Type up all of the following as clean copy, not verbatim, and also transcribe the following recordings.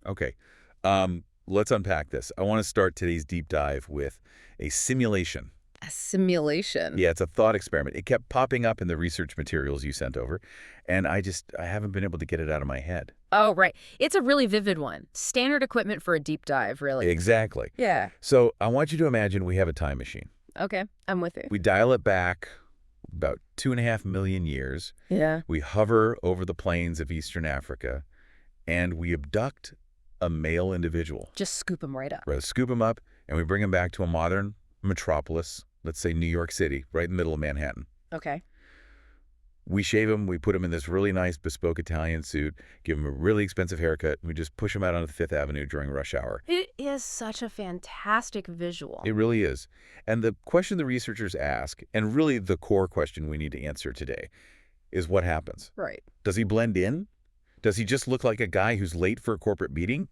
Okay. Let's unpack this. I want to start today's deep dive with a simulation. A simulation. Yeah, it's a thought experiment. It kept popping up in the research materials you sent over, and I haven't been able to get it out of my head. Oh, right. It's a really vivid one. Standard equipment for a deep dive, really. Exactly. Yeah. So I want you to imagine we have a time machine. Okay, I'm with you. We dial it back about 2.5 million years. Yeah. We hover over the plains of eastern Africa, and we abduct a male individual. Just scoop them right up. Right, scoop him up, and we bring him back to a modern metropolis, let's say New York City, right in the middle of Manhattan. Okay. We shave him, we put him in this really nice bespoke Italian suit, give him a really expensive haircut, and we just push him out onto Fifth Avenue during rush hour. It is such a fantastic visual. It really is. And the question the researchers ask, and really the core question we need to answer today, is what happens? Right. Does he blend in? Does he just look like a guy who's late for a corporate meeting?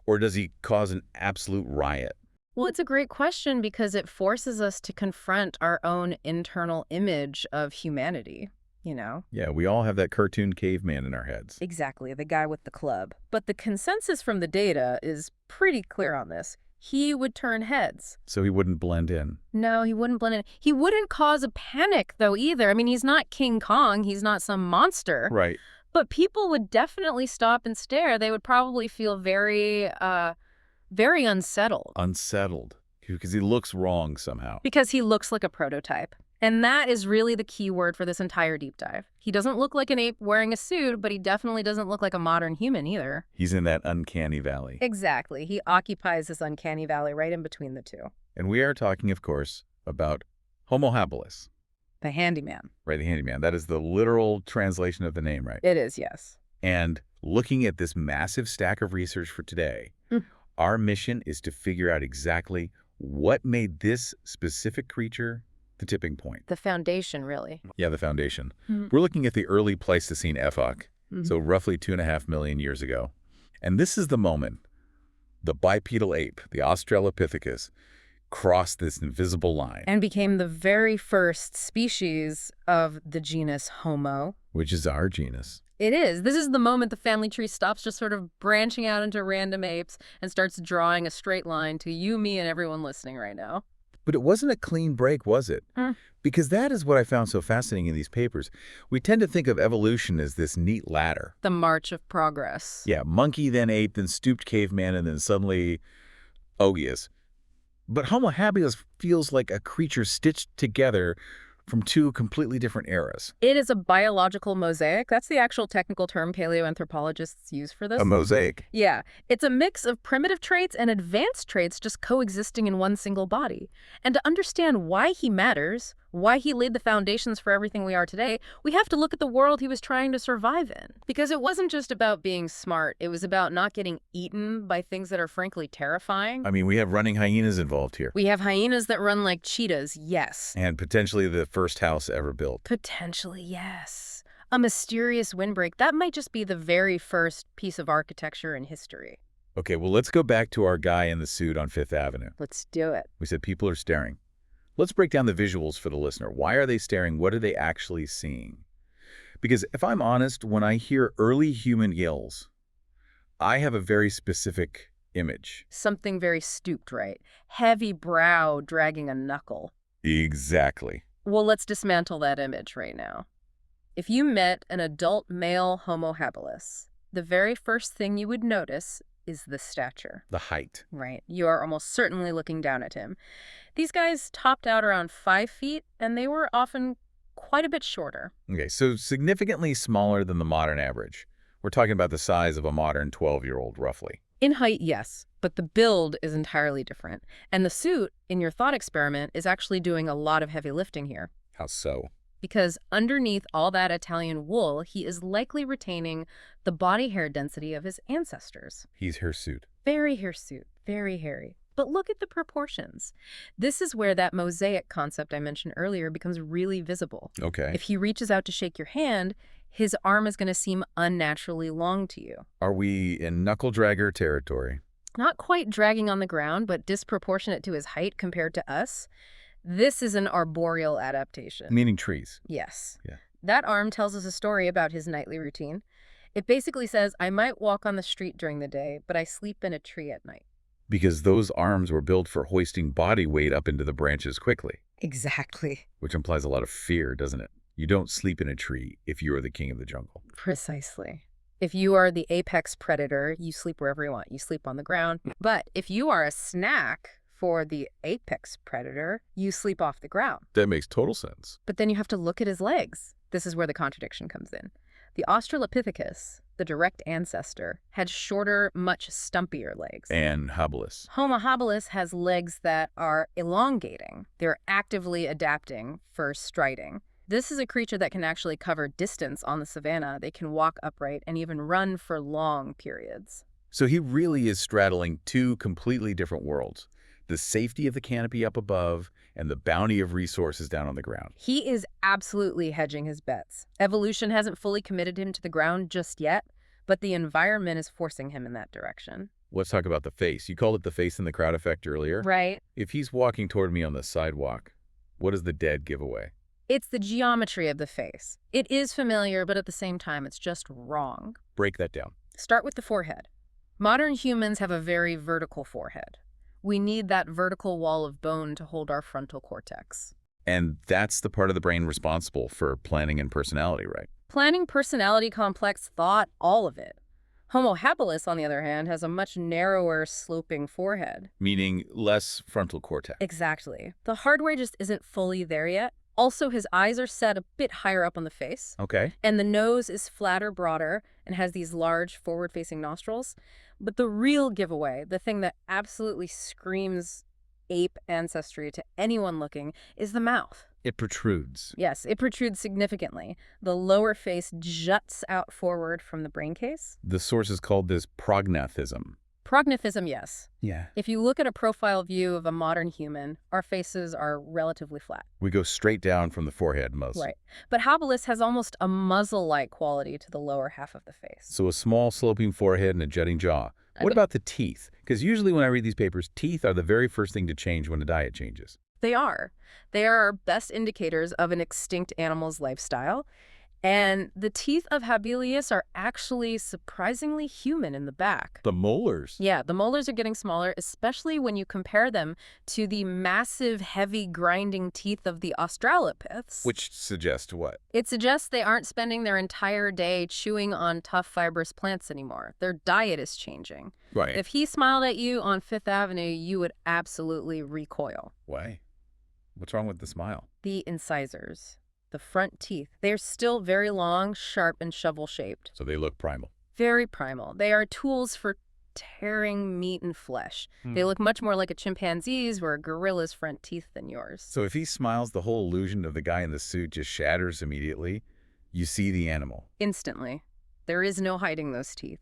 Or does he cause an absolute riot? Well, it's a great question because it forces us to confront our own internal image of humanity, you know? Yeah, we all have that cartoon caveman in our heads. Exactly, the guy with the club. But the consensus from the data is pretty clear on this. He would turn heads. So he wouldn't blend in. No, he wouldn't blend in. He wouldn't cause a panic, though, either. I mean, he's not King Kong. He's not some monster. Right. But people would definitely stop and stare. They would probably feel very, very unsettled. Unsettled. Because he looks wrong somehow. Because he looks like a prototype. And that is really the key word for this entire deep dive. He doesn't look like an ape wearing a suit, but he definitely doesn't look like a modern human either. He's in that uncanny valley. Exactly. He occupies this uncanny valley right in between the two. And we are talking, of course, about Homo Habilis. The handyman. Right, the handyman. That is the literal translation of the name, right? It is, yes. And looking at this massive stack of research for today, our mission is to figure out exactly what made this specific creature the tipping point. The foundation, really. Yeah, the foundation. We're looking at the early Pleistocene epoch, so roughly 2.5 million years ago. And this is the moment the bipedal ape, the Australopithecus, crossed this invisible line. And became the very first species of the genus Homo. Which is our genus. It is. This is the moment the family tree stops just sort of branching out into random apes and starts drawing a straight line to you, me, and everyone listening right now. But it wasn't a clean break, was it? Because that is what I found so fascinating in these papers. We tend to think of evolution as this neat ladder. The march of progress. Yeah, monkey, then ape, then stooped caveman, and then suddenly Ogius. But Homo habilis feels like a creature stitched together from two completely different eras. It is a biological mosaic. That's the actual technical term paleoanthropologists use for this. A mosaic. Yeah. It's a mix of primitive traits and advanced traits just coexisting in one single body. And to understand why he matters, why he laid the foundations for everything we are today, we have to look at the world he was trying to survive in. Because it wasn't just about being smart. It was about not getting eaten by things that are frankly terrifying. I mean, we have running hyenas involved here. We have hyenas that run like cheetahs, yes. And potentially the first house ever built. Potentially, yes. A mysterious windbreak. That might just be the very first piece of architecture in history. Okay, well, let's go back to our guy in the suit on Fifth Avenue. Let's do it. We said people are staring. Let's break down the visuals for the listener. Why are they staring? What are they actually seeing? Because if I'm honest, when I hear early human yells, I have a very specific image. Something very stooped, right? Heavy brow dragging a knuckle. Exactly. Well, let's dismantle that image right now. If you met an adult male Homo habilis, the very first thing you would notice is the stature. The height. Right. You are almost certainly looking down at him. These guys topped out around 5 feet, and they were often quite a bit shorter. Okay, so significantly smaller than the modern average. We're talking about the size of a modern 12-year-old, roughly. In height, yes, but the build is entirely different. And the suit, in your thought experiment, is actually doing a lot of heavy lifting here. How so? Because underneath all that Italian wool, he is likely retaining the body hair density of his ancestors. He's hirsute. Very hirsute, very hairy. But look at the proportions. This is where that mosaic concept I mentioned earlier becomes really visible. Okay. If he reaches out to shake your hand, his arm is going to seem unnaturally long to you. Are we in knuckle-dragger territory? Not quite dragging on the ground, but disproportionate to his height compared to us. This is an arboreal adaptation. Meaning trees. Yes. Yeah. That arm tells us a story about his nightly routine. It basically says, I might walk on the street during the day, but I sleep in a tree at night. Because those arms were built for hoisting body weight up into the branches quickly, Exactly. which implies a lot of fear, doesn't it? You don't sleep in a tree if you are the king of the jungle. Precisely. If you are the apex predator, you sleep wherever you want. You sleep on the ground. But if you are a snack for the apex predator, you sleep off the ground. That makes total sense. But then you have to look at his legs. This is where the contradiction comes in. The Australopithecus, the direct ancestor, had shorter, much stumpier legs. And Habilis. Homo habilis has legs that are elongating. They're actively adapting for striding. This is a creature that can actually cover distance on the savanna. They can walk upright and even run for long periods. So he really is straddling two completely different worlds. The safety of the canopy up above and the bounty of resources down on the ground. He is absolutely hedging his bets. Evolution hasn't fully committed him to the ground just yet, but the environment is forcing him in that direction. Let's talk about the face. You called it the face in the crowd effect earlier. Right. If he's walking toward me on the sidewalk, what does the dead give away? It's the geometry of the face. It is familiar, but at the same time, it's just wrong. Break that down. Start with the forehead. Modern humans have a very vertical forehead. We need that vertical wall of bone to hold our frontal cortex. And that's the part of the brain responsible for planning and personality, right? Planning, personality, complex thought, all of it. Homo habilis, on the other hand, has a much narrower, sloping forehead. Meaning less frontal cortex. Exactly. The hardware just isn't fully there yet. Also, his eyes are set a bit higher up on the face. Okay. And the nose is flatter, broader, and has these large forward-facing nostrils. But the real giveaway, the thing that absolutely screams ape ancestry to anyone looking, is the mouth. It protrudes. Yes, it protrudes significantly. The lower face juts out forward from the brain case. The sources called this prognathism. Prognathism, yes. Yeah. If you look at a profile view of a modern human, our faces are relatively flat. We go straight down from the forehead most. Right. But habilis has almost a muzzle-like quality to the lower half of the face. So a small sloping forehead and a jutting jaw. What about the teeth? Because usually when I read these papers, teeth are the very first thing to change when a diet changes. They are. They are our best indicators of an extinct animal's lifestyle. And the teeth of Habilis are actually surprisingly human in the back. The molars? Yeah, the molars are getting smaller, especially when you compare them to the massive, heavy, grinding teeth of the Australopiths. Which suggests what? It suggests they aren't spending their entire day chewing on tough, fibrous plants anymore. Their diet is changing. Right. If he smiled at you on Fifth Avenue, you would absolutely recoil. Why? What's wrong with the smile? The incisors. The front teeth. They're still very long, sharp, and shovel-shaped. So they look primal. Very primal. They are tools for tearing meat and flesh. They look much more like a chimpanzee's or a gorilla's front teeth than yours. So if he smiles, the whole illusion of the guy in the suit just shatters immediately. You see the animal. Instantly. There is no hiding those teeth.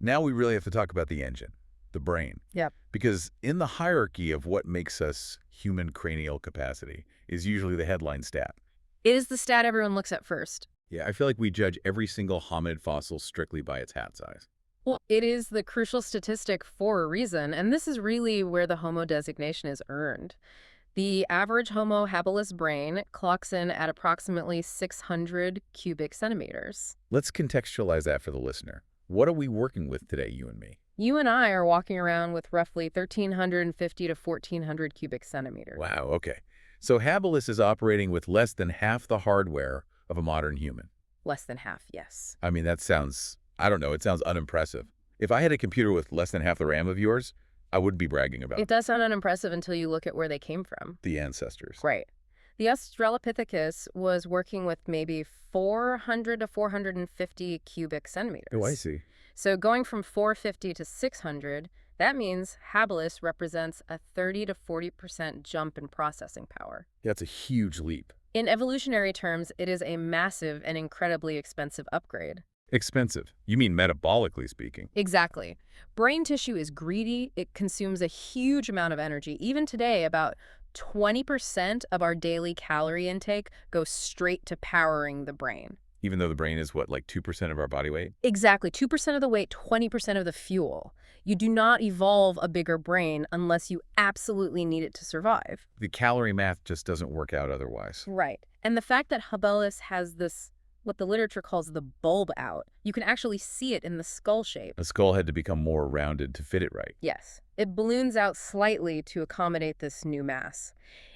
Now we really have to talk about the engine, the brain. Yep. Because in the hierarchy of what makes us human cranial capacity is usually the headline stat. It is the stat everyone looks at first. Yeah, I feel like we judge every single hominid fossil strictly by its hat size. Well, it is the crucial statistic for a reason, and this is really where the Homo designation is earned. The average Homo habilis brain clocks in at approximately 600 cubic centimeters. Let's contextualize that for the listener. What are we working with today, you and me? You and I are walking around with roughly 1,350 to 1,400 cubic centimeters. Wow, okay. So Habilis is operating with less than half the hardware of a modern human. Less than half, yes. I mean, that sounds, I don't know, it sounds unimpressive. If I had a computer with less than half the RAM of yours, I would be bragging about It does sound unimpressive until you look at where they came from. the ancestors. Right. The Australopithecus was working with maybe 400 to 450 cubic centimeters. Oh, I see. So going from 450 to 600, that means Habilis represents a 30 to 40% jump in processing power. That's a huge leap. In evolutionary terms, it is a massive and incredibly expensive upgrade. Expensive. You mean metabolically speaking. Exactly. Brain tissue is greedy. It consumes a huge amount of energy. Even today, about 20% of our daily calorie intake goes straight to powering the brain. Even though the brain is, what, like 2% of our body weight? Exactly. 2% of the weight, 20% of the fuel. You do not evolve a bigger brain unless you absolutely need it to survive. The calorie math just doesn't work out otherwise. Right. And the fact that Habilis has this what the literature calls the bulb out. You can actually see it in the skull shape. The skull had to become more rounded to fit it right. Yes, it balloons out slightly to accommodate this new mass.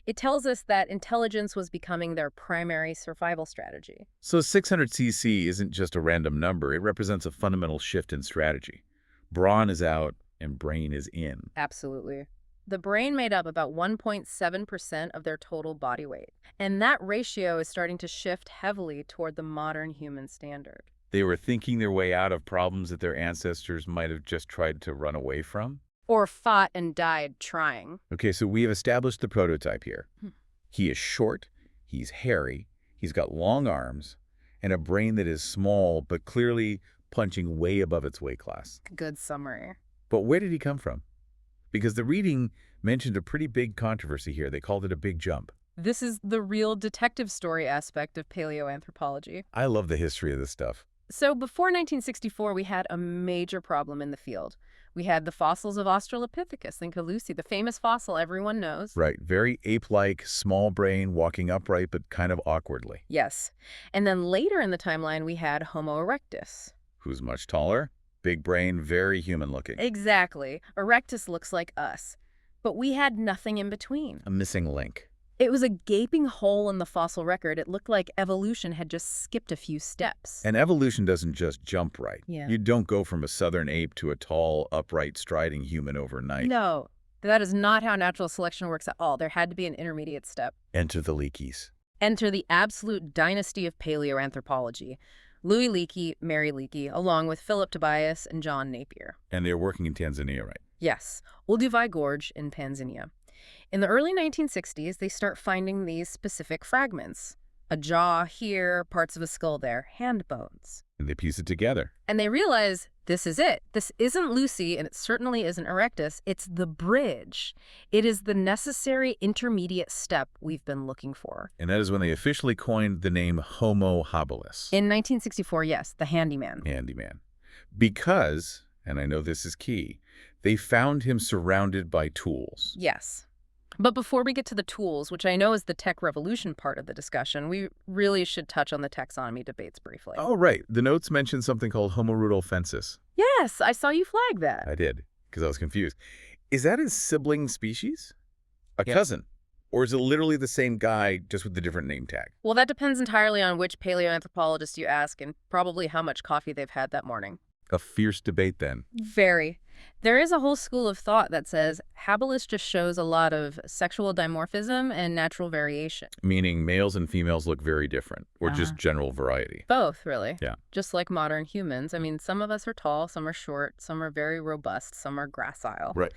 It tells us that intelligence was becoming their primary survival strategy. So 600 cc isn't just a random number. It represents a fundamental shift in strategy. Brawn is out and brain is in. Absolutely. The brain made up about 1.7% of their total body weight, and that ratio is starting to shift heavily toward the modern human standard. They were thinking their way out of problems that their ancestors might have just tried to run away from. Or fought and died trying. Okay, so we have established the prototype here. Hmm. He is short, he's hairy, he's got long arms, and a brain that is small but clearly punching way above its weight class. Good summary. But where did he come from? Because the reading mentioned a pretty big controversy here. They called it a big jump. This is the real detective story aspect of paleoanthropology. I love the history of this stuff. So before 1964, we had a major problem in the field. We had the fossils of Australopithecus. Think of Lucy, the famous fossil everyone knows. Right, very ape-like, small brain, walking upright but kind of awkwardly. Yes. And then later in the timeline, we had Homo erectus. Who's much taller, big brain, very human-looking. Exactly. Erectus looks like us. But we had nothing in between. A missing link. It was a gaping hole in the fossil record. It looked like evolution had just skipped a few steps. And evolution doesn't just jump right. Yeah. You don't go from a southern ape to a tall, upright, striding human overnight. No, that is not how natural selection works at all. There had to be an intermediate step. Enter the Leakeys. Enter the absolute dynasty of paleoanthropology. Louis Leakey, Mary Leakey, along with Philip Tobias and John Napier. And they're working in Tanzania, right? Yes, Olduvai Gorge in Tanzania. In the early 1960s, they start finding these specific fragments. A jaw here, parts of a skull there, hand bones. And they piece it together. And they realize this is it. This isn't Lucy, and it certainly isn't Erectus. It's the bridge. It is the necessary intermediate step we've been looking for. And that is when they officially coined the name Homo Habilis. In 1964, yes, the handyman. Handyman. Because, and I know this is key, they found him surrounded by tools. Yes. But before we get to the tools, which I know is the tech revolution part of the discussion, we really should touch on the taxonomy debates briefly. Oh, right. The notes mentioned something called Homo rudolfensis. Yes, I saw you flag that. I did, because I was confused. Is that his sibling species? A Yep. cousin? Or is it literally the same guy, just with a different name tag? Well, that depends entirely on which paleoanthropologist you ask and probably how much coffee they've had that morning. A fierce debate, then. Very. There is a whole school of thought that says habilis just shows a lot of sexual dimorphism and natural variation. Meaning males and females look very different, or just Uh-huh. general variety. Both, really. Yeah. Just like modern humans. I mean, some of us are tall, some are short, some are very robust, some are gracile. Right.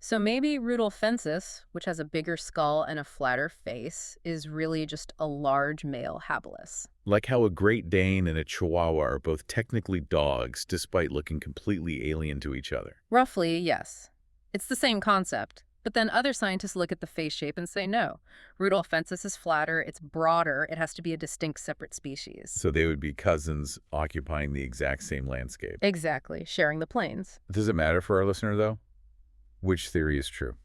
So maybe rudolfensis, which has a bigger skull and a flatter face, is really just a large male habilis. Like how a Great Dane and a Chihuahua are both technically dogs, despite looking completely alien to each other. Roughly, yes. It's the same concept. But then other scientists look at the face shape and say, no, rudolfensis is flatter, it's broader, it has to be a distinct separate species. So they would be cousins occupying the exact same landscape. Exactly, sharing the plains. Does it matter for our listener, though? Which theory is true?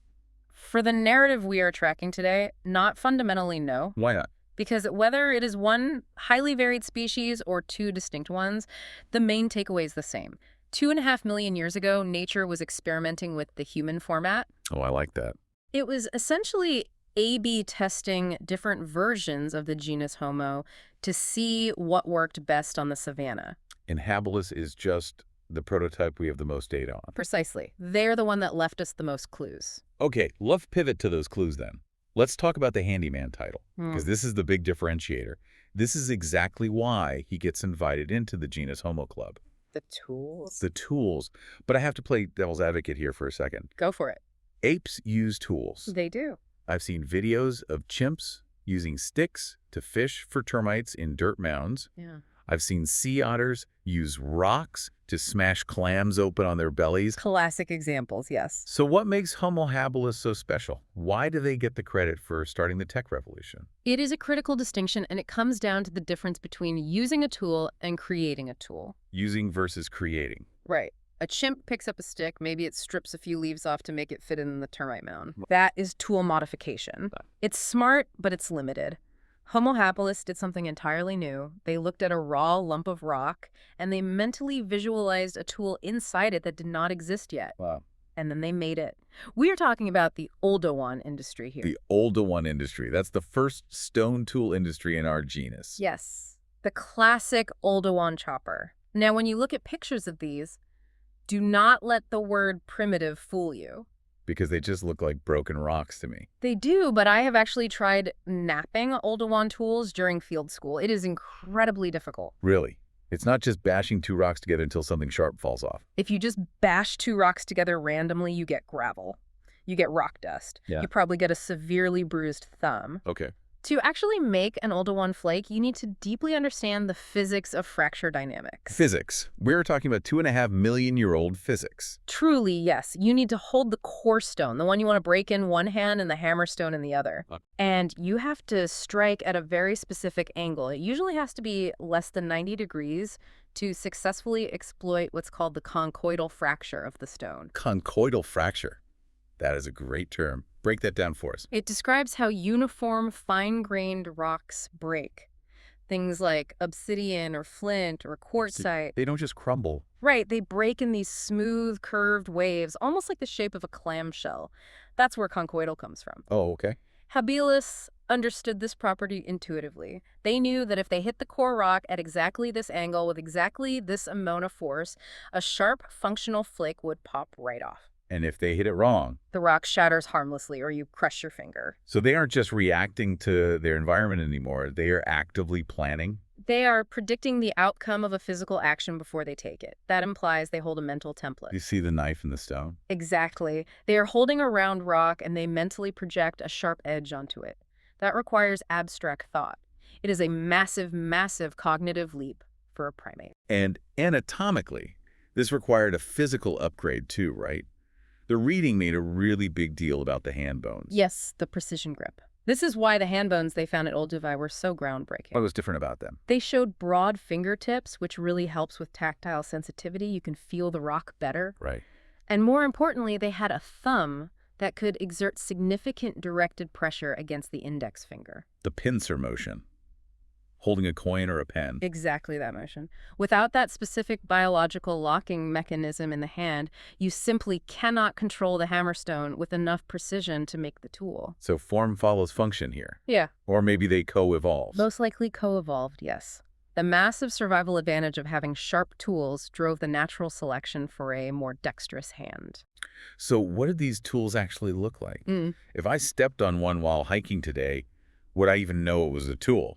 For the narrative we are tracking today, not fundamentally no. Why not? Because whether it is one highly varied species or two distinct ones, the main takeaway is the same. 2.5 million years ago, nature was experimenting with the human format. Oh, I like that. It was essentially A/B testing different versions of the genus Homo to see what worked best on the savanna. And habilis is just the prototype we have the most data on. Precisely. They're the one that left us the most clues. Okay, let's pivot to those clues then. Let's talk about the handyman title, because this is the big differentiator. This is exactly why he gets invited into the genus Homo Club. The tools. The tools. But I have to play devil's advocate here for a second. Go for it. Apes use tools. They do. I've seen videos of chimps using sticks to fish for termites in dirt mounds. Yeah. I've seen sea otters use rocks to smash clams open on their bellies. Classic examples, yes. So what makes Homo habilis so special? Why do they get the credit for starting the tech revolution? It is a critical distinction, and it comes down to the difference between using a tool and creating a tool. Using versus creating. Right. A chimp picks up a stick, maybe it strips a few leaves off to make it fit in the termite mound. That is tool modification. It's smart, but it's limited. Homo habilis did something entirely new. They looked at a raw lump of rock, and they mentally visualized a tool inside it that did not exist yet. Wow. And then they made it. We are talking about the Oldowan industry here. The Oldowan industry. That's the first stone tool industry in our genus. Yes, the classic Oldowan chopper. Now, when you look at pictures of these, do not let the word primitive fool you. Because they just look like broken rocks to me. They do, but I have actually tried knapping Oldowan tools during field school. It is incredibly difficult. Really. It's not just bashing two rocks together until something sharp falls off. If you just bash two rocks together randomly, you get gravel. You get rock dust. Yeah. You probably get a severely bruised thumb. Okay. To actually make an Oldowan flake, you need to deeply understand the physics of fracture dynamics. Physics. We're talking about 2.5 million-year-old physics. Truly, yes. You need to hold the core stone, the one you want to break in one hand and the hammer stone in the other. And you have to strike at a very specific angle. It usually has to be less than 90 degrees to successfully exploit what's called the conchoidal fracture of the stone. Conchoidal fracture. That is a great term. Break that down for us. It describes how uniform, fine-grained rocks break. Things like obsidian or flint or quartzite. They don't just crumble. Right, they break in these smooth, curved waves, almost like the shape of a clamshell. That's where conchoidal comes from. Oh, okay. Habilis understood this property intuitively. They knew that if they hit the core rock at exactly this angle with exactly this amount of force, a sharp, functional flake would pop right off. And if they hit it wrong? The rock shatters harmlessly, or you crush your finger. So they aren't just reacting to their environment anymore. They are actively planning? They are predicting the outcome of a physical action before they take it. That implies they hold a mental template. You see the knife in the stone? Exactly. They are holding a round rock, and they mentally project a sharp edge onto it. That requires abstract thought. It is a massive, massive cognitive leap for a primate. And anatomically, this required a physical upgrade too, right? The reading made a really big deal about the hand bones. Yes, the precision grip. This is why the hand bones they found at Oldowan were so groundbreaking. What was different about them? They showed broad fingertips, which really helps with tactile sensitivity. You can feel the rock better. Right. And more importantly, they had a thumb that could exert significant directed pressure against the index finger. The pincer motion. Holding a coin or a pen. Exactly that motion. Without that specific biological locking mechanism in the hand, you simply cannot control the hammerstone with enough precision to make the tool. So form follows function here. Yeah. Or maybe they co-evolved. Most likely co-evolved, yes. The massive survival advantage of having sharp tools drove the natural selection for a more dexterous hand. So what did these tools actually look like? If I stepped on one while hiking today, would I even know it was a tool?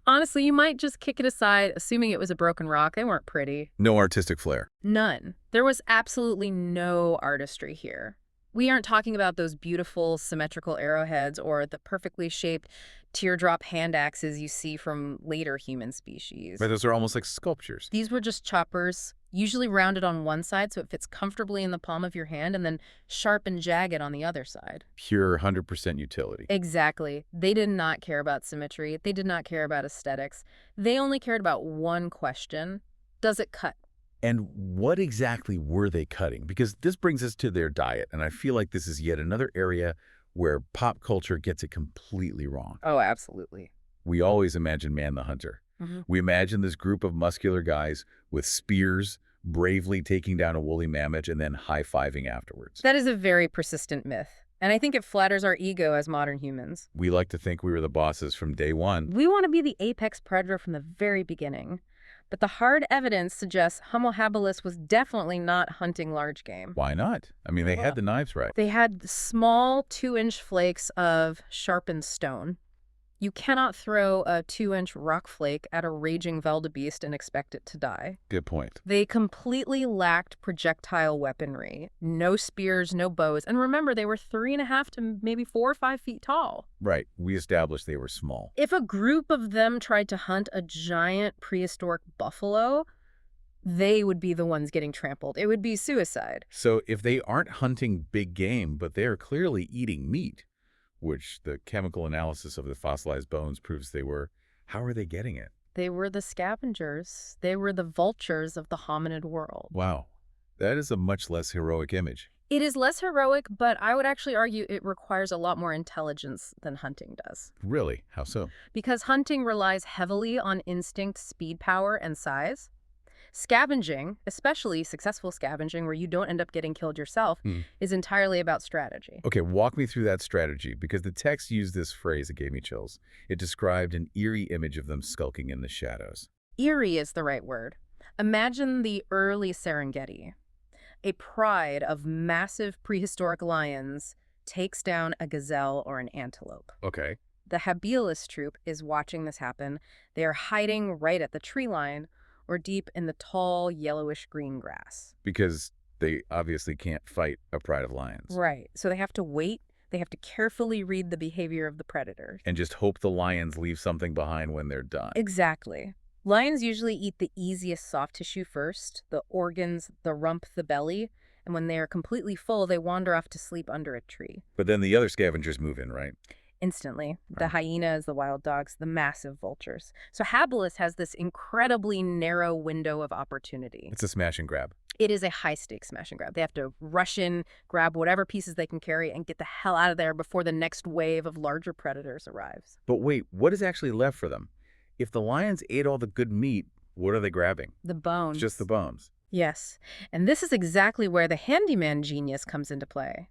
Honestly, you might just kick it aside, assuming it was a broken rock. They weren't pretty. No artistic flair. None. There was absolutely no artistry here. We aren't talking about those beautiful symmetrical arrowheads or the perfectly shaped teardrop hand axes you see from later human species. But those are almost like sculptures. These were just choppers, usually rounded on one side so it fits comfortably in the palm of your hand, and then sharp and jagged on the other side. Pure 100% utility. Exactly. They did not care about symmetry. They did not care about aesthetics. They only cared about one question. Does it cut? And what exactly were they cutting? Because this brings us to their diet, and I feel like this is yet another area where pop culture gets it completely wrong. Oh, absolutely. We always imagine Man the Hunter. We imagine this group of muscular guys with spears bravely taking down a woolly mammoth and then high-fiving afterwards. That is a very persistent myth, and I think it flatters our ego as modern humans. We like to think we were the bosses from day one. We want to be the apex predator from the very beginning. But the hard evidence suggests Homo habilis was definitely not hunting large game. Why not? I mean, they had the knives right. They had small 2-inch flakes of sharpened stone. You cannot throw a 2-inch rock flake at a raging wildebeest and expect it to die. Good point. They completely lacked projectile weaponry. No spears, no bows. And remember, they were 3.5 to maybe 4 or 5 feet tall. Right. We established they were small. If a group of them tried to hunt a giant prehistoric buffalo, they would be the ones getting trampled. It would be suicide. So if they aren't hunting big game, but they are clearly eating meat, which the chemical analysis of the fossilized bones proves they were, how are they getting it? They were the scavengers. They were the vultures of the hominid world. Wow. That is a much less heroic image. It is less heroic, but I would actually argue it requires a lot more intelligence than hunting does. Really? How so? Because hunting relies heavily on instinct, speed, power, and size. Scavenging, especially successful scavenging where you don't end up getting killed yourself, Hmm. is entirely about strategy. Okay, walk me through that strategy, because the text used this phrase that gave me chills. It described an eerie image of them skulking in the shadows. Eerie is the right word. Imagine the early Serengeti. A pride of massive prehistoric lions takes down a gazelle or an antelope. Okay. The Habilis troop is watching this happen. They are hiding right at the tree line or deep in the tall, yellowish-green grass. Because they obviously can't fight a pride of lions. Right. So they have to wait. They have to carefully read the behavior of the predators. And just hope the lions leave something behind when they're done. Exactly. Lions usually eat the easiest soft tissue first, the organs, the rump, the belly, and when they are completely full, they wander off to sleep under a tree. But then the other scavengers move in, right? Instantly. The Right. hyenas, the wild dogs, the massive vultures. So Habilis has this incredibly narrow window of opportunity. It's a smash and grab. It is a high-stakes smash and grab. They have to rush in, grab whatever pieces they can carry, and get the hell out of there before the next wave of larger predators arrives. But wait, what is actually left for them? If the lions ate all the good meat, what are they grabbing? The bones. It's just the bones. Yes. And this is exactly where the handyman genius comes into play.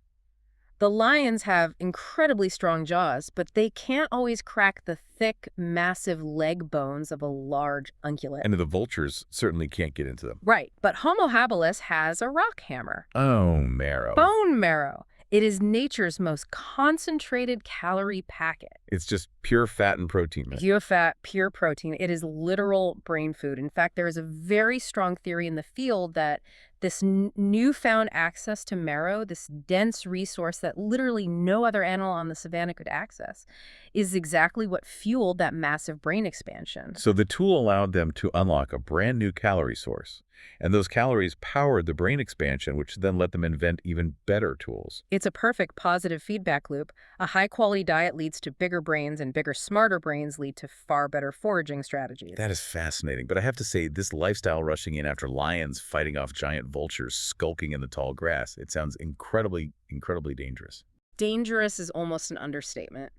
The lions have incredibly strong jaws, but they can't always crack the thick, massive leg bones of a large ungulate. And the vultures certainly can't get into them. Right, but Homo habilis has a rock hammer. Oh, marrow. Bone marrow. It is nature's most concentrated calorie packet. It's just pure fat and protein, right? Pure fat, pure protein. It is literal brain food. In fact, there is a very strong theory in the field that this newfound access to marrow, this dense resource that literally no other animal on the savanna could access, is exactly what fueled that massive brain expansion. So the tool allowed them to unlock a brand new calorie source. And those calories powered the brain expansion, which then let them invent even better tools. It's a perfect positive feedback loop. A high-quality diet leads to bigger brains, and bigger, smarter brains lead to far better foraging strategies. That is fascinating. But I have to say, this lifestyle rushing in after lions fighting off giant vultures skulking in the tall grass, it sounds incredibly, incredibly dangerous. Dangerous is almost an understatement.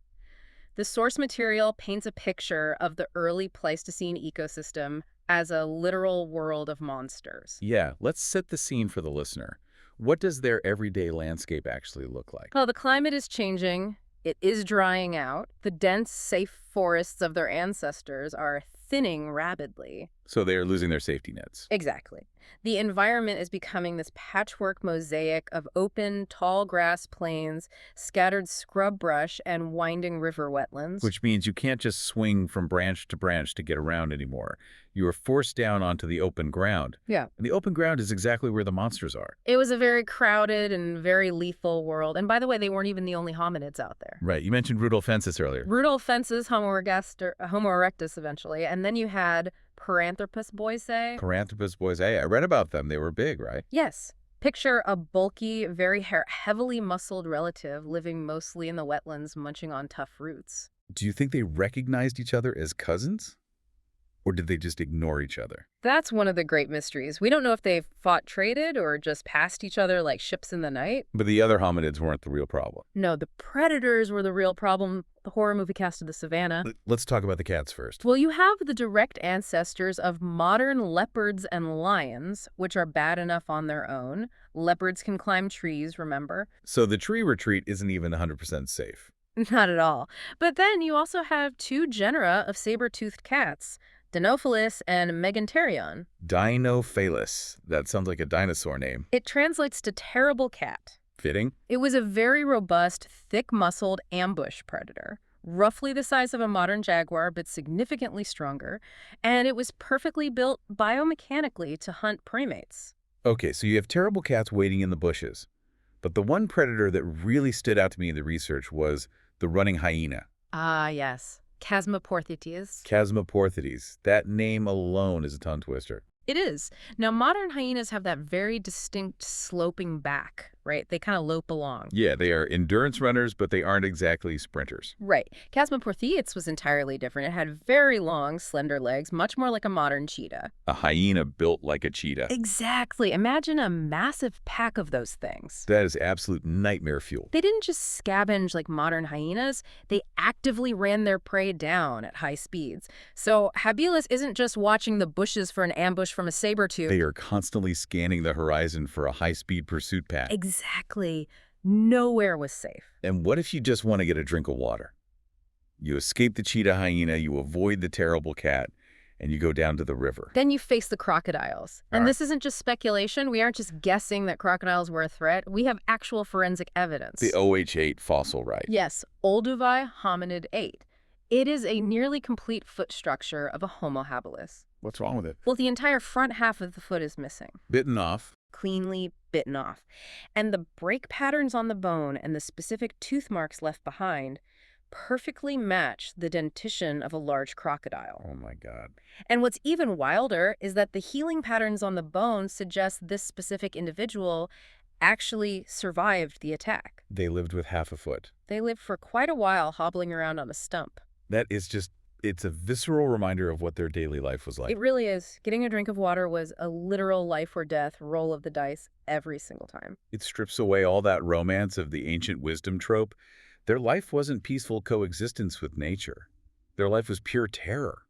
The source material paints a picture of the early Pleistocene ecosystem as a literal world of monsters. Yeah, let's set the scene for the listener. What does their everyday landscape actually look like? Well, the climate is changing. It is drying out. The dense, safe forests of their ancestors are thinning rapidly. So they are losing their safety nets. Exactly. The environment is becoming this patchwork mosaic of open, tall grass plains, scattered scrub brush, and winding river wetlands. Which means you can't just swing from branch to branch to get around anymore. You are forced down onto the open ground. Yeah. And the open ground is exactly where the monsters are. It was a very crowded and very lethal world. And by the way, they weren't even the only hominids out there. Right. You mentioned rudolfensis earlier. Rudolfensis, Homo erectus eventually. And then you had Paranthropus boisei. Paranthropus boisei. I read about them. They were big, right? Yes. Picture a bulky, very heavily muscled relative living mostly in the wetlands, munching on tough roots. Do you think they recognized each other as cousins? Or did they just ignore each other? That's one of the great mysteries. We don't know if they fought traded or just passed each other like ships in the night. But the other hominids weren't the real problem. No, the predators were the real problem. The horror movie cast of the savannah. Let's talk about the cats first. Well, you have the direct ancestors of modern leopards and lions, which are bad enough on their own. Leopards can climb trees, remember? So the tree retreat isn't even 100% safe. Not at all. But then you also have two genera of saber-toothed cats, Dinophalis and Meganterion. Dinophalis. That sounds like a dinosaur name. It translates to terrible cat. Fitting? It was a very robust, thick-muscled ambush predator, roughly the size of a modern jaguar but significantly stronger, and it was perfectly built biomechanically to hunt preymates. Okay, so you have terrible cats waiting in the bushes. But the one predator that really stood out to me in the research was the running hyena. Ah, yes. Chasmoporthetes. Chasmoporthetes. That name alone is a tongue twister. It is. Now, modern hyenas have that very distinct sloping back, right? They kind of lope along. Yeah, they are endurance runners, but they aren't exactly sprinters. Right. Chasmoportheates was entirely different. It had very long, slender legs, much more like a modern cheetah. A hyena built like a cheetah. Exactly. Imagine a massive pack of those things. That is absolute nightmare fuel. They didn't just scavenge like modern hyenas, they actively ran their prey down at high speeds. So Habilis isn't just watching the bushes for an ambush from a saber-tooth. They are constantly scanning the horizon for a high-speed pursuit pack. Exactly. Nowhere was safe. And what if you just want to get a drink of water? You escape the cheetah hyena, you avoid the terrible cat, and you go down to the river. Then you face the crocodiles. And Alright. this isn't just speculation. We aren't just guessing that crocodiles were a threat. We have actual forensic evidence. The OH8 fossil, right? Yes, Oldowan hominid 8. It is a nearly complete foot structure of a Homo habilis. What's wrong with it? Well, the entire front half of the foot is missing, Bitten off. cleanly bitten off. And the break patterns on the bone and the specific tooth marks left behind perfectly match the dentition of a large crocodile. Oh my God. And what's even wilder is that the healing patterns on the bone suggest this specific individual actually survived the attack. They lived with half a foot. They lived for quite a while hobbling around on a stump. That is just, it's a visceral reminder of what their daily life was like. It really is. Getting a drink of water was a literal life or death roll of the dice every single time. It strips away all that romance of the ancient wisdom trope. Their life wasn't peaceful coexistence with nature. Their life was pure terror.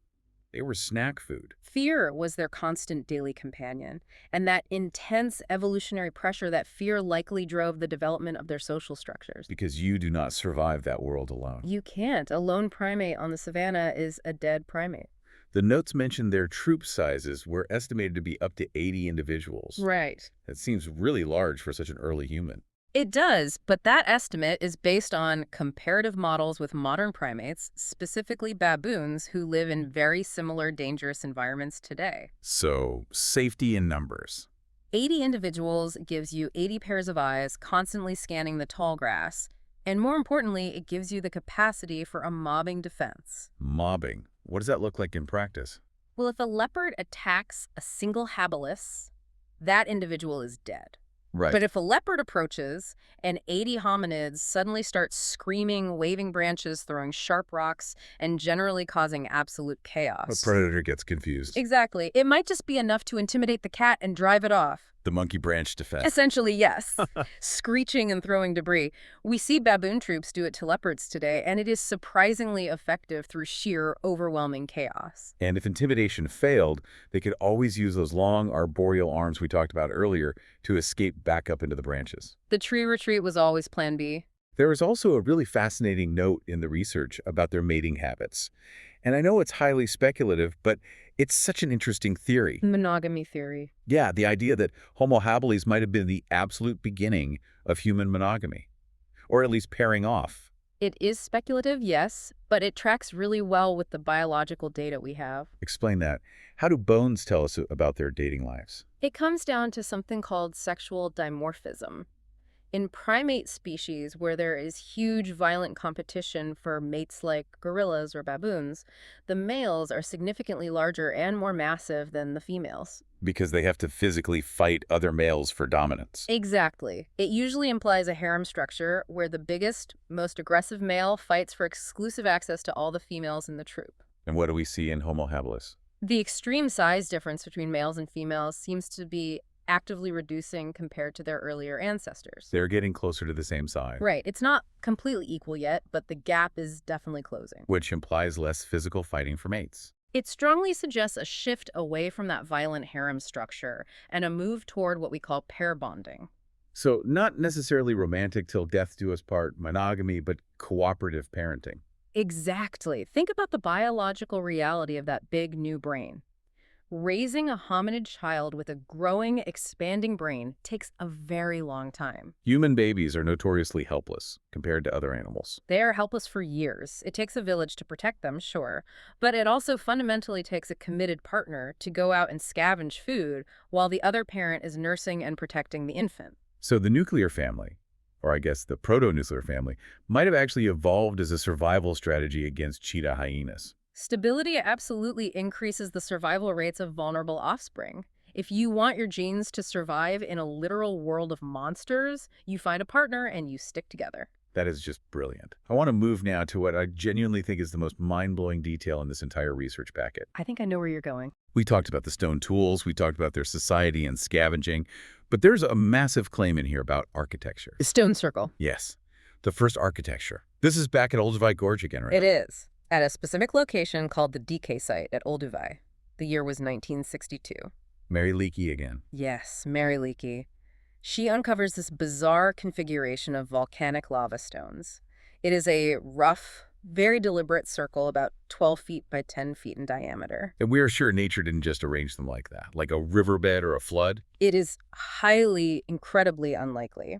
They were snack food. Fear was their constant daily companion, and that intense evolutionary pressure, that fear likely drove the development of their social structures. Because you do not survive that world alone. You can't. A lone primate on the savanna is a dead primate. The notes mention their troop sizes were estimated to be up to 80 individuals. Right. That seems really large for such an early human. It does, but that estimate is based on comparative models with modern primates, specifically baboons, who live in very similar dangerous environments today. So, safety in numbers. 80 individuals gives you 80 pairs of eyes constantly scanning the tall grass, and more importantly, it gives you the capacity for a mobbing defense. Mobbing. What does that look like in practice? Well, if a leopard attacks a single habilis, that individual is dead. Right. But if a leopard approaches and 80 hominids suddenly start screaming, waving branches, throwing sharp rocks, and generally causing absolute a chaos. predator gets confused. Exactly. It might just be enough to intimidate the cat and drive it off. The monkey branch defense. Essentially, yes. Screeching and throwing debris. We see baboon troops do it to leopards today, and it is surprisingly effective through sheer, overwhelming chaos. And if intimidation failed, they could always use those long arboreal arms we talked about earlier to escape back up into the branches. The tree retreat was always Plan B. There is also a really fascinating note in the research about their mating habits. And I know it's highly speculative, but it's such an interesting theory. Monogamy theory. Yeah, the idea that Homo habilis might have been the absolute beginning of human monogamy, or at least pairing off. It is speculative, yes, but it tracks really well with the biological data we have. Explain that. How do bones tell us about their dating lives? It comes down to something called sexual dimorphism. In primate species where there is huge violent competition for mates like gorillas or baboons, the males are significantly larger and more massive than the females. Because they have to physically fight other males for dominance. Exactly. It usually implies a harem structure where the biggest, most aggressive male fights for exclusive access to all the females in the troop. And what do we see in Homo habilis? The extreme size difference between males and females seems to be actively reducing compared to their earlier ancestors. They're getting closer to the same size. Right. It's not completely equal yet, but the gap is definitely closing. Which implies less physical fighting for mates. It strongly suggests a shift away from that violent harem structure and a move toward what we call pair bonding. So not necessarily romantic till death do us part monogamy, but cooperative parenting. Exactly. Think about the biological reality of that big new brain. Raising a hominid child with a growing, expanding brain takes a very long time. Human babies are notoriously helpless compared to other animals. They are helpless for years. It takes a village to protect them, sure, but it also fundamentally takes a committed partner to go out and scavenge food while the other parent is nursing and protecting the infant. So the nuclear family, or I guess the proto-nuclear family, might have actually evolved as a survival strategy against cheetah hyenas. Stability absolutely increases the survival rates of vulnerable offspring. If you want your genes to survive in a literal world of monsters, you find a partner and you stick together. That is just brilliant. I want to move now to what I genuinely think is the most mind-blowing detail in this entire research packet. I think I know where you're going. We talked about the stone tools, we talked about their society and scavenging, but there's a massive claim in here about architecture. The stone circle. Yes, the first architecture. This is back at Oldowan Gorge again, right? It is, at a specific location called the DK site at Oldowan. The year was 1962. Mary Leakey again. Yes, Mary Leakey. She uncovers this bizarre configuration of volcanic lava stones. It is a rough, very deliberate circle about 12 feet by 10 feet in diameter. And we are sure nature didn't just arrange them like that, like a riverbed or a flood. It is highly, incredibly unlikely.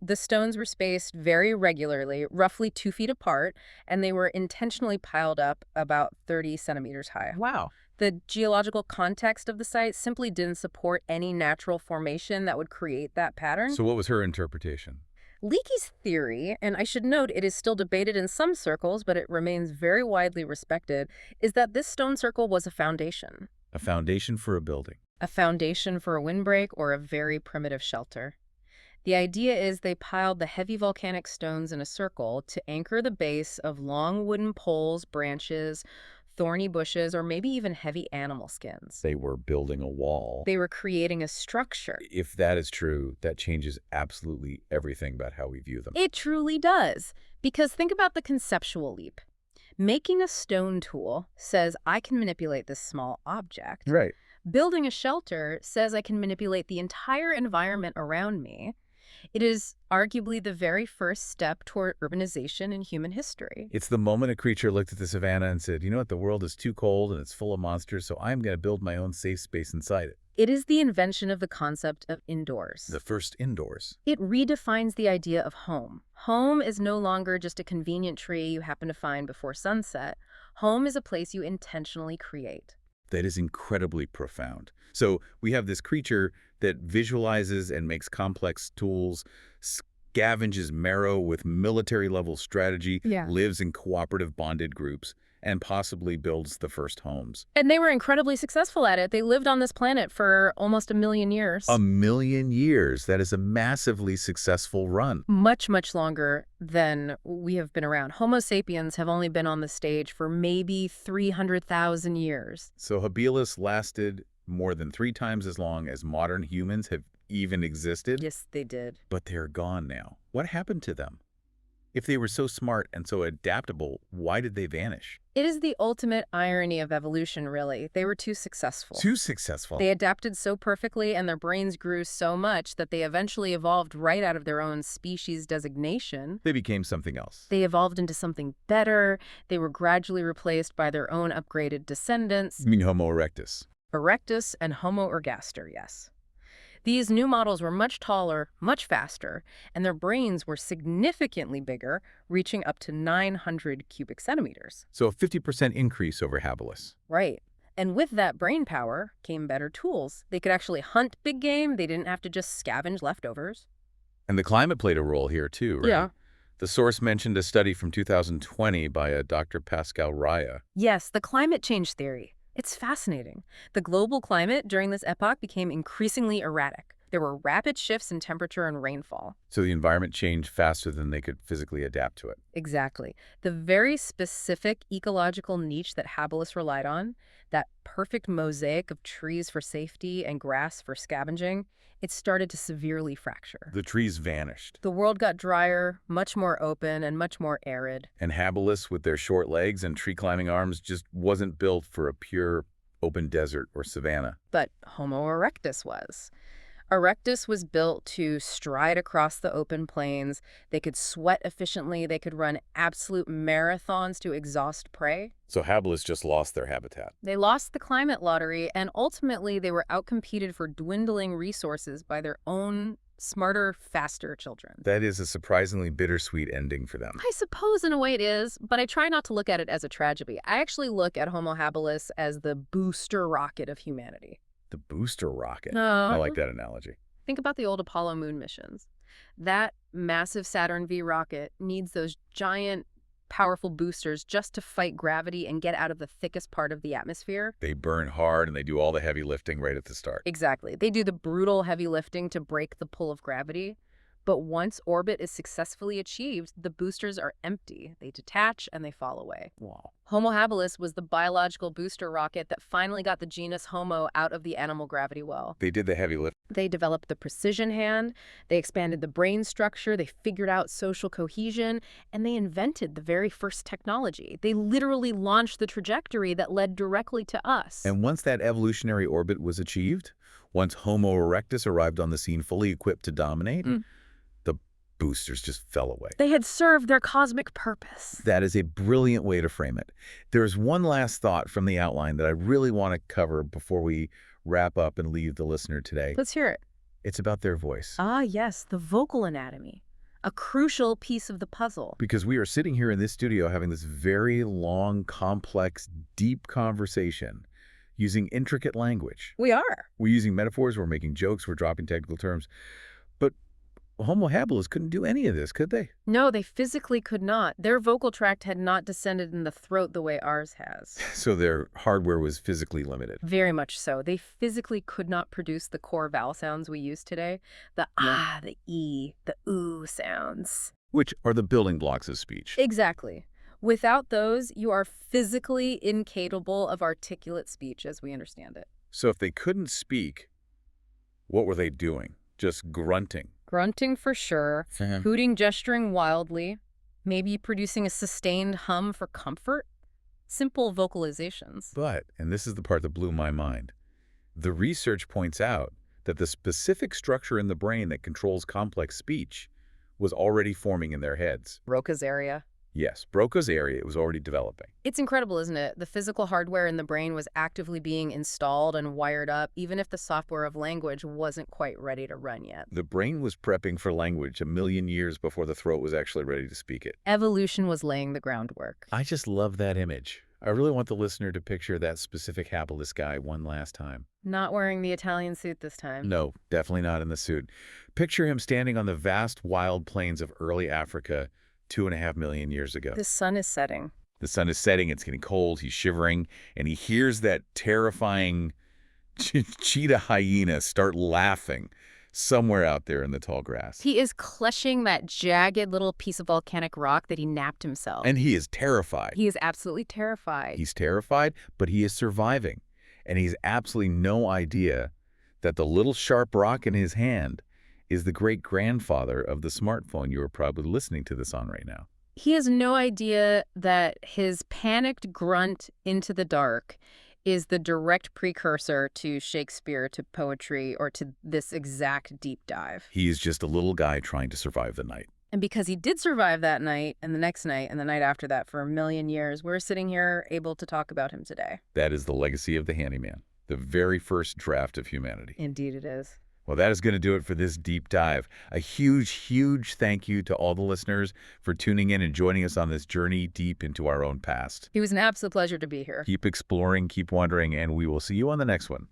The stones were spaced very regularly, roughly 2 feet apart, and they were intentionally piled up about 30 centimeters high. Wow. The geological context of the site simply didn't support any natural formation that would create that pattern. So what was her interpretation? Leakey's theory, and I should note it is still debated in some circles, but it remains very widely respected, is that this stone circle was a foundation. A foundation for a building. A foundation for a windbreak or a very primitive shelter. The idea is they piled the heavy volcanic stones in a circle to anchor the base of long wooden poles, branches, thorny bushes, or maybe even heavy animal skins. They were building a wall. They were creating a structure. If that is true, that changes absolutely everything about how we view them. It truly does. Because think about the conceptual leap. Making a stone tool says I can manipulate this small object. Right. Building a shelter says I can manipulate the entire environment around me. It is arguably the very first step toward urbanization in human history. It's the moment a creature looked at the savanna and said, you know what, the world is too cold and it's full of monsters, so I'm going to build my own safe space inside it. It is the invention of the concept of indoors. The first indoors. It redefines the idea of home. Home is no longer just a convenient tree you happen to find before sunset. Home is a place you intentionally create. That is incredibly profound. So we have this creature that visualizes and makes complex tools, scavenges marrow with military-level strategy, lives in cooperative bonded groups, and possibly builds the first homes. And they were incredibly successful at it. They lived on this planet for almost 1,000,000 years. 1,000,000 years. That is a massively successful run. Much, much longer than we have been around. Homo sapiens have only been on the stage for maybe 300,000 years. So Habilis lasted more than 3 times as long as modern humans have even existed. Yes, they did. But they're gone now. What happened to them? If they were so smart and so adaptable, why did they vanish? It is the ultimate irony of evolution, really. They were too successful. Too successful. They adapted so perfectly and their brains grew so much that they eventually evolved right out of their own species designation. They became something else. They evolved into something better. They were gradually replaced by their own upgraded descendants. You mean Homo erectus? Erectus and Homo ergaster, yes. These new models were much taller, much faster, and their brains were significantly bigger, reaching up to 900 cubic centimeters. So a 50% increase over Habilis. Right. And with that brain power came better tools. They could actually hunt big game. They didn't have to just scavenge leftovers. And the climate played a role here too, right? Yeah. The source mentioned a study from 2020 by a Dr. Pascal Raya. Yes, the climate change theory. It's fascinating. The global climate during this epoch became increasingly erratic. There were rapid shifts in temperature and rainfall. So the environment changed faster than they could physically adapt to it. Exactly. The very specific ecological niche that Habilis relied on, that perfect mosaic of trees for safety and grass for scavenging, it started to severely fracture. The trees vanished. The world got drier, much more open, and much more arid. And Habilis, with their short legs and tree-climbing arms, just wasn't built for a pure open desert or savanna. But Homo erectus was. Erectus was built to stride across the open plains. They could sweat efficiently. They could run absolute marathons to exhaust prey. So Habilis just lost their habitat. They lost the climate lottery, and ultimately they were outcompeted for dwindling resources by their own smarter, faster children. That is a surprisingly bittersweet ending for them. I suppose in a way it is, but I try not to look at it as a tragedy. I actually look at Homo habilis as the booster rocket of humanity. The booster rocket. Uh, I like that analogy. Think about the old Apollo moon missions. That massive Saturn V rocket needs those giant powerful boosters just to fight gravity and get out of the thickest part of the atmosphere. They burn hard and they do all the heavy lifting right at the start. Exactly. They do the brutal heavy lifting to break the pull of gravity. But once orbit is successfully achieved, the boosters are empty. They detach and they fall away. Wow. Homo habilis was the biological booster rocket that finally got the genus Homo out of the animal gravity well. They did the heavy lift. They developed the precision hand, they expanded the brain structure, they figured out social cohesion, and they invented the very first technology. They literally launched the trajectory that led directly to us. And once that evolutionary orbit was achieved, once Homo erectus arrived on the scene fully equipped to dominate, the boosters just fell away. They had served their cosmic purpose. That is a brilliant way to frame it. There's one last thought from the outline that I really want to cover before we wrap up and leave the listener today. Let's hear it. It's about their voice. Ah, yes, the vocal anatomy. A crucial piece of the puzzle. Because we are sitting here in this studio having this very long, complex, deep conversation using intricate language. We are. We're using metaphors, we're making jokes, we're dropping technical terms. But Homo habilis couldn't do any of this, could they? No, they physically could not. Their vocal tract had not descended in the throat the way ours has. So their hardware was physically limited. Very much so. They physically could not produce the core vowel sounds we use today. The ah, the e, the oo sounds. Which are the building blocks of speech. Exactly. Without those, you are physically incapable of articulate speech as we understand it. So if they couldn't speak, what were they doing? Just grunting. Grunting for sure, hooting, gesturing wildly, maybe producing a sustained hum for comfort. Simple vocalizations. But, and this is the part that blew my mind, the research points out that the specific structure in the brain that controls complex speech was already forming in their heads. Broca's area. Yes, Broca's area was already developing. It's incredible, isn't it? The physical hardware in the brain was actively being installed and wired up, even if the software of language wasn't quite ready to run yet. The brain was prepping for language 1,000,000 years before the throat was actually ready to speak it. Evolution was laying the groundwork. I just love that image. I really want the listener to picture that specific habilis guy one last time. Not wearing the Italian suit this time. No, definitely not in the suit. Picture him standing on the vast wild plains of early Africa 2.5 million years ago. The sun is setting. The sun is setting, it's getting cold, he's shivering, and he hears that terrifying cheetah hyena start laughing somewhere out there in the tall grass. He is clutching that jagged little piece of volcanic rock that he napped himself. And he is terrified. He is absolutely terrified. He's terrified, but he is surviving. And he's absolutely no idea that the little sharp rock in his hand is the great-grandfather of the smartphone you are probably listening to this on right now. He has no idea that his panicked grunt into the dark is the direct precursor to Shakespeare, to poetry, or to this exact deep dive. He is just a little guy trying to survive the night. And because he did survive that night, and the next night, and the night after that for 1,000,000 years, we're sitting here able to talk about him today. That is the legacy of the handyman, the very first draft of humanity. Indeed it is. Well, that is going to do it for this deep dive. A huge, huge thank you to all the listeners for tuning in and joining us on this journey deep into our own past. It was an absolute pleasure to be here. Keep exploring, keep wondering, and we will see you on the next one.